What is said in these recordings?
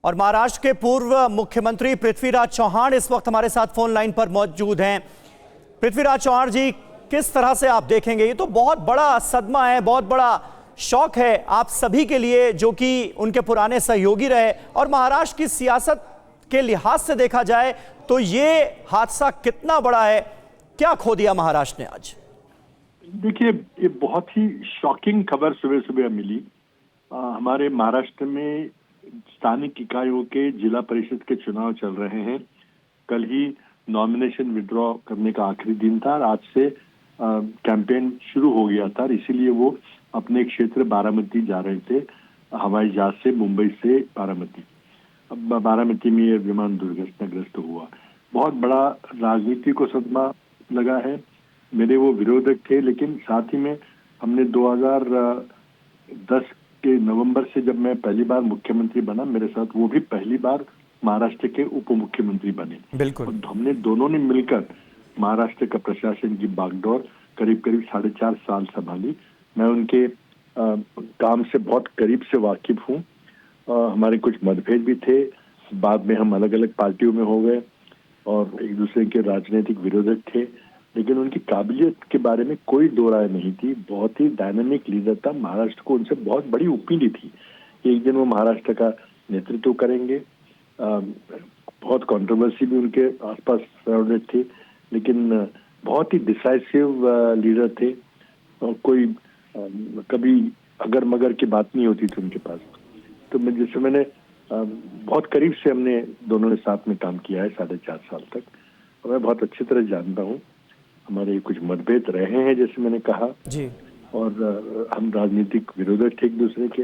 और महाराष्ट्र के पूर्व मुख्यमंत्री पृथ्वीराज चौहान इस वक्त हमारे साथ फोन लाइन पर मौजूद हैं। पृथ्वीराज चौहान जी, किस तरह से आप देखेंगे? ये तो बहुत बड़ा सदमा है, बहुत बड़ा शौक है आप सभी के लिए, जो कि उनके पुराने सहयोगी रहे, और महाराष्ट्र की सियासत के लिहाज से देखा जाए तो ये हादसा कितना बड़ा है? क्या खो दिया महाराष्ट्र ने आज? देखिए, ये बहुत ही शॉकिंग खबर सुबह सुबह मिली। हमारे महाराष्ट्र में स्थानिक इकाइयों के जिला परिषद के चुनाव चल रहे हैं। कल ही नॉमिनेशन विड्रॉ करने का आखिरी दिन था और आज से कैंपेन शुरू हो गया था, इसीलिए वो अपने क्षेत्र बारामती जा रहे थे हवाई जहाज से, मुंबई से बारामती। अब बारामती में ये विमान दुर्घटनाग्रस्त हुआ। बहुत बड़ा राजनीति को सदमा लगा है। मेरे वो विरोधक थे, लेकिन साथ ही में हमने 2010 के नवंबर से जब मैं पहली बार मुख्यमंत्री बना, मेरे साथ वो भी पहली बार महाराष्ट्र के उप मुख्यमंत्री बने। बिल्कुल। और हमने दोनों ने मिलकर महाराष्ट्र का प्रशासन की बागडोर करीब 4.5 साल संभाली। मैं उनके काम से बहुत करीब से वाकिफ हूँ। हमारे कुछ मतभेद भी थे, बाद में हम अलग अलग पार्टियों में हो गए और एक दूसरे के राजनीतिक विरोधक थे, लेकिन उनकी काबिलियत के बारे में कोई दो राय नहीं थी। बहुत ही डायनामिक लीडर था। महाराष्ट्र को उनसे बहुत बड़ी उम्मीद थी कि एक दिन वो महाराष्ट्र का नेतृत्व करेंगे। बहुत कंट्रोवर्सी भी उनके आसपास सराउंडेड थी, लेकिन बहुत ही डिसाइसिव लीडर थे और कोई कभी अगर मगर की बात नहीं होती थी उनके पास। तो मैंने बहुत करीब से हमने दोनों ने साथ में काम किया है 4.5 साल तक, और मैं बहुत अच्छी तरह जानता हूँ। हमारे कुछ मतभेद रहे हैं, जैसे मैंने कहा जी, और हम राजनीतिक विरोधक थे एक दूसरे के,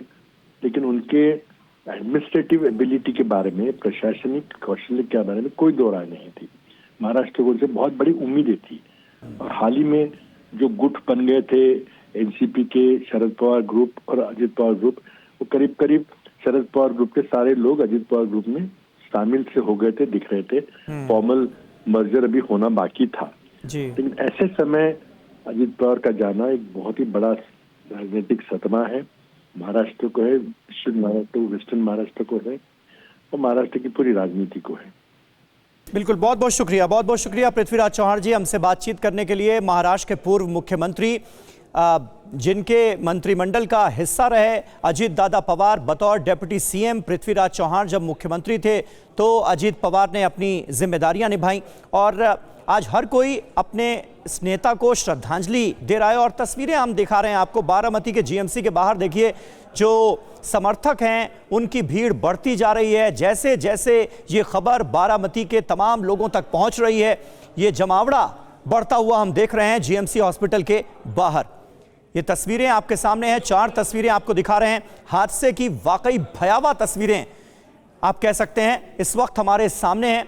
लेकिन उनके एडमिनिस्ट्रेटिव एबिलिटी के बारे में, प्रशासनिक कौशल्य के बारे में कोई दो राय नहीं थी। महाराष्ट्र को उनसे बहुत बड़ी उम्मीदें थी। और हाल ही में जो गुट बन गए थे एनसीपी के, शरद पवार ग्रुप और अजित पवार ग्रुप, वो करीब करीब शरद पवार ग्रुप के सारे लोग अजित पवार ग्रुप में शामिल से हो गए थे, दिख रहे थे। फॉर्मल मर्जर अभी होना बाकी था जी। लेकिन ऐसे समय अजित पवार का जाना एक बहुत ही बड़ा राजनीतिक सदमा है। महाराष्ट्र को है, वेस्टर्न महाराष्ट्र को है और महाराष्ट्र की पूरी राजनीति को है। बिल्कुल, बहुत बहुत शुक्रिया पृथ्वीराज चौहान जी, हमसे बातचीत करने के लिए। महाराष्ट्र के पूर्व मुख्यमंत्री जिनके मंत्रिमंडल का हिस्सा रहे अजित दादा पवार, बतौर डेप्यूटी सीएम पृथ्वीराज चौहान जब मुख्यमंत्री थे तो अजित पवार ने अपनी जिम्मेदारियां निभाई, और आज हर कोई अपने इस नेता को श्रद्धांजलि दे रहा है। और तस्वीरें हम दिखा रहे हैं आपको बारामती के जीएमसी के बाहर। देखिए, जो समर्थक हैं उनकी भीड़ बढ़ती जा रही है। जैसे जैसे ये खबर बारामती के तमाम लोगों तक पहुंच रही है, ये जमावड़ा बढ़ता हुआ हम देख रहे हैं जीएमसी हॉस्पिटल के बाहर। ये तस्वीरें आपके सामने हैं, 4 तस्वीरें आपको दिखा रहे हैं। हादसे की वाकई भयावह तस्वीरें आप कह सकते हैं इस वक्त हमारे सामने हैं।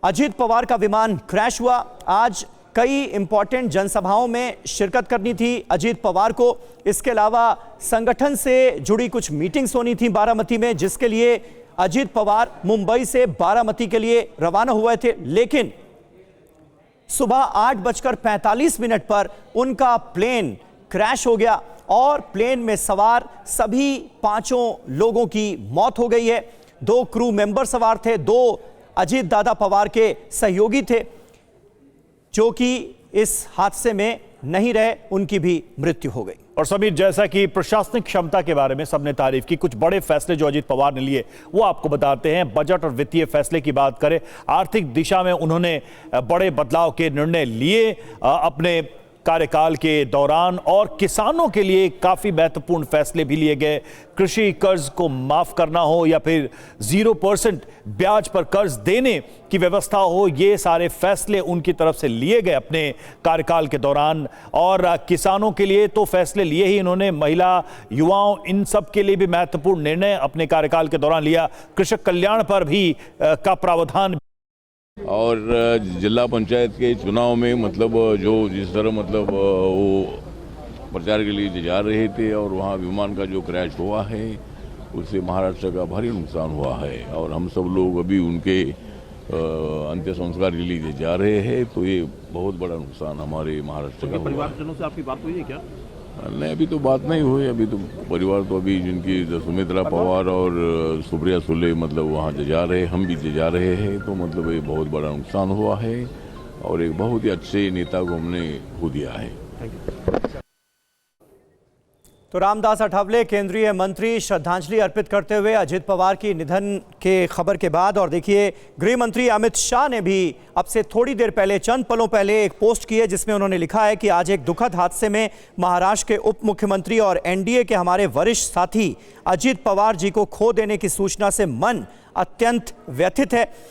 अजित पवार का विमान क्रैश हुआ। आज कई इंपॉर्टेंट जनसभाओं में शिरकत करनी थी अजित पवार को। इसके अलावा संगठन से जुड़ी कुछ मीटिंग्स होनी थी बारामती में, जिसके लिए अजित पवार मुंबई से बारामती के लिए रवाना हुए थे। लेकिन सुबह 8:45 पर उनका प्लेन क्रैश हो गया और प्लेन में सवार सभी 5 लोगों की मौत हो गई है। 2 क्रू मेंबर सवार थे, 2 अजित दादा पवार के सहयोगी थे जो कि इस हादसे में नहीं रहे, उनकी भी मृत्यु हो गई। और समीर, जैसा कि प्रशासनिक क्षमता के बारे में सबने तारीफ की, कुछ बड़े फैसले जो अजित पवार ने लिए वो आपको बताते हैं। बजट और वित्तीय फैसले की बात करें, आर्थिक दिशा में उन्होंने बड़े बदलाव के निर्णय लिए अपने कार्यकाल के दौरान, और किसानों के लिए काफी महत्वपूर्ण फैसले भी लिए गए। कृषि कर्ज को माफ करना हो या फिर 0% ब्याज पर कर्ज देने की व्यवस्था हो, ये सारे फैसले उनकी तरफ से लिए गए अपने कार्यकाल के दौरान। और किसानों के लिए तो फैसले लिए ही इन्होंने, महिला, युवाओं, इन सब के लिए भी महत्वपूर्ण निर्णय अपने कार्यकाल के दौरान लिया। कृषक कल्याण पर भी का प्रावधान। और जिला पंचायत के चुनाव में मतलब जो जिस तरह मतलब वो प्रचार के लिए जा रहे थे और वहाँ विमान का जो क्रैश हुआ है, उससे महाराष्ट्र का भारी नुकसान हुआ है। और हम सब लोग अभी उनके अंत्य संस्कार के लिए जा रहे हैं, तो ये बहुत बड़ा नुकसान हमारे महाराष्ट्र का। परिवारजनों से आपकी बात हुई है क्या? नहीं, अभी तो बात नहीं हुई। अभी तो परिवार तो अभी जिनकी सुमित्रा पवार और सुप्रिया सुले मतलब वहाँ जा रहे, हम भी जा रहे हैं, तो मतलब ये बहुत बड़ा नुकसान हुआ है और एक बहुत ही अच्छे नेता को हमने खो दिया है। तो रामदास अठावले केंद्रीय मंत्री श्रद्धांजलि अर्पित करते हुए अजित पवार की निधन के खबर के बाद, और देखिए गृह मंत्री अमित शाह ने भी अब से थोड़ी देर पहले, चंद पलों पहले एक पोस्ट की है जिसमें उन्होंने लिखा है कि आज एक दुखद हादसे में महाराष्ट्र के उप मुख्यमंत्री और एनडीए के हमारे वरिष्ठ साथी अजित पवार जी को खो देने की सूचना से मन अत्यंत व्यथित है।